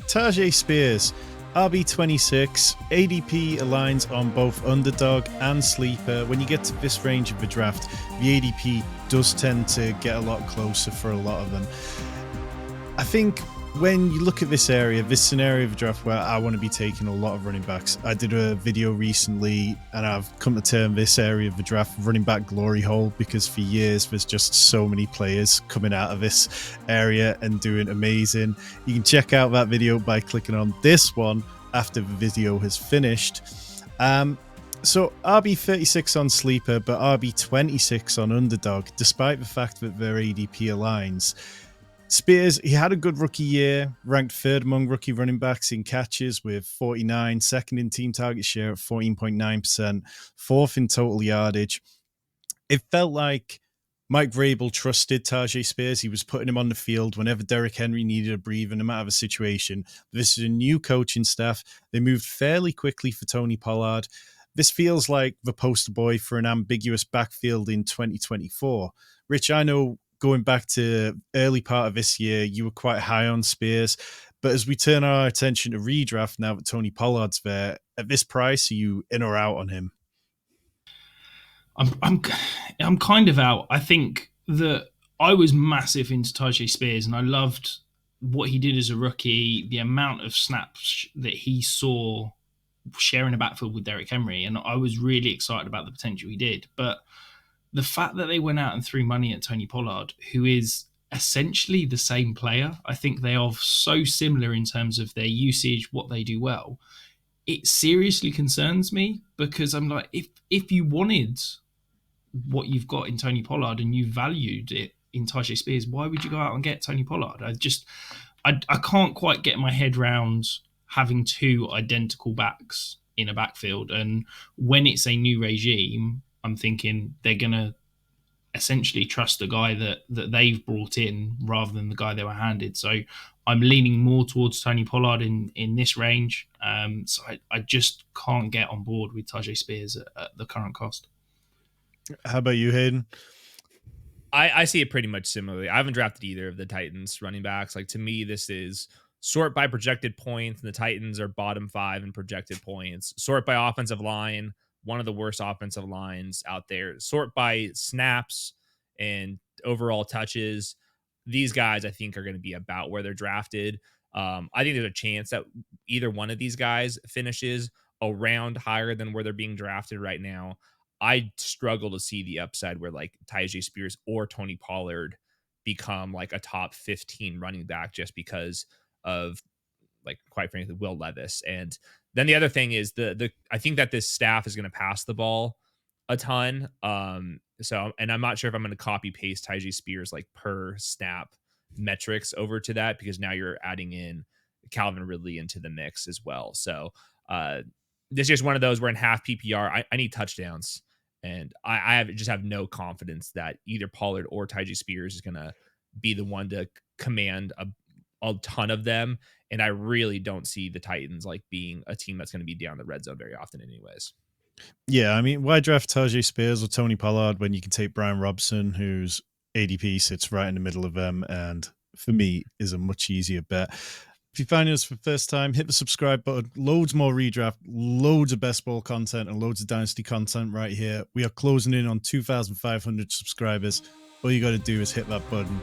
Tyjae Spears, RB26, ADP aligns on both underdog and sleeper. When you get to this range of the draft, the ADP does tend to get a lot closer for a lot of them. I think when you look at this scenario of a draft where I want to be taking a lot of running backs, I did a video recently and I've come to term this area of the draft running back glory hole, because for years there's just so many players coming out of this area and doing amazing. You can check out that video by clicking on this one after the video has finished. So RB36 on sleeper, but RB26 on underdog, despite the fact that their ADP aligns. Spears, he had a good rookie year, ranked third among rookie running backs in catches with 49, second in team target share at 14.9%, fourth in total yardage. It felt like Mike Vrabel trusted Tyjae Spears. He was putting him on the field whenever Derrick Henry needed a breather, no matter the situation. This is a new coaching staff. They moved fairly quickly for Tony Pollard. This feels like the poster boy for an ambiguous backfield in 2024. Rich, I know going back to early part of this year, you were quite high on Spears. But as we turn our attention to redraft now that Tony Pollard's there, at this price, are you in or out on him? I'm kind of out. I think that I was massive into Tyjae Spears and I loved what he did as a rookie, the amount of snaps that he saw sharing a backfield with Derrick Henry. And I was really excited about the potential he did. But the fact that they went out and threw money at Tony Pollard, who is essentially the same player, I think they are so similar in terms of their usage, what they do well. It seriously concerns me, because I'm like, if you wanted what you've got in Tony Pollard and you valued it in Tyjae Spears, why would you go out and get Tony Pollard? I can't quite get my head around having two identical backs in a backfield. And when it's a new regime, I'm thinking they're going to essentially trust the guy that they've brought in rather than the guy they were handed. So I'm leaning more towards Tony Pollard in this range. So I just can't get on board with Tyjae Spears at the current cost. How about you, Hayden? I see it pretty much similarly. I haven't drafted either of the Titans running backs. Like, to me, this is sort by projected points, and the Titans are bottom 5 in projected points. Sort by offensive line, one of the worst offensive lines out there. Sort by snaps and overall touches. These guys, I think, are going to be about where they're drafted. I think there's a chance that either one of these guys finishes a round higher than where they're being drafted right now. I struggle to see the upside where like Tyjae Spears or Tony Pollard become like a top 15 running back just because of, like, quite frankly, Will Levis. And then the other thing is I think that this staff is going to pass the ball a ton. So, and I'm not sure if I'm going to copy paste Tyjae Spears like per snap metrics over to that, because now you're adding in Calvin Ridley into the mix as well. So this is just one of those where in half PPR, I need touchdowns. And I just have no confidence that either Pollard or Tyjae Spears is going to be the one to command a ton of them. And I really don't see the Titans like being a team that's going to be down the red zone very often anyways. Yeah, I mean, why draft Tyjae Spears or Tony Pollard when you can take Brian Robson, whose ADP sits right in the middle of them, and for me is a much easier bet. If you're finding us for the first time, hit the subscribe button. Loads more redraft, loads of best ball content, and loads of dynasty content right here. We are closing in on 2,500 subscribers. All you got to do is hit that button.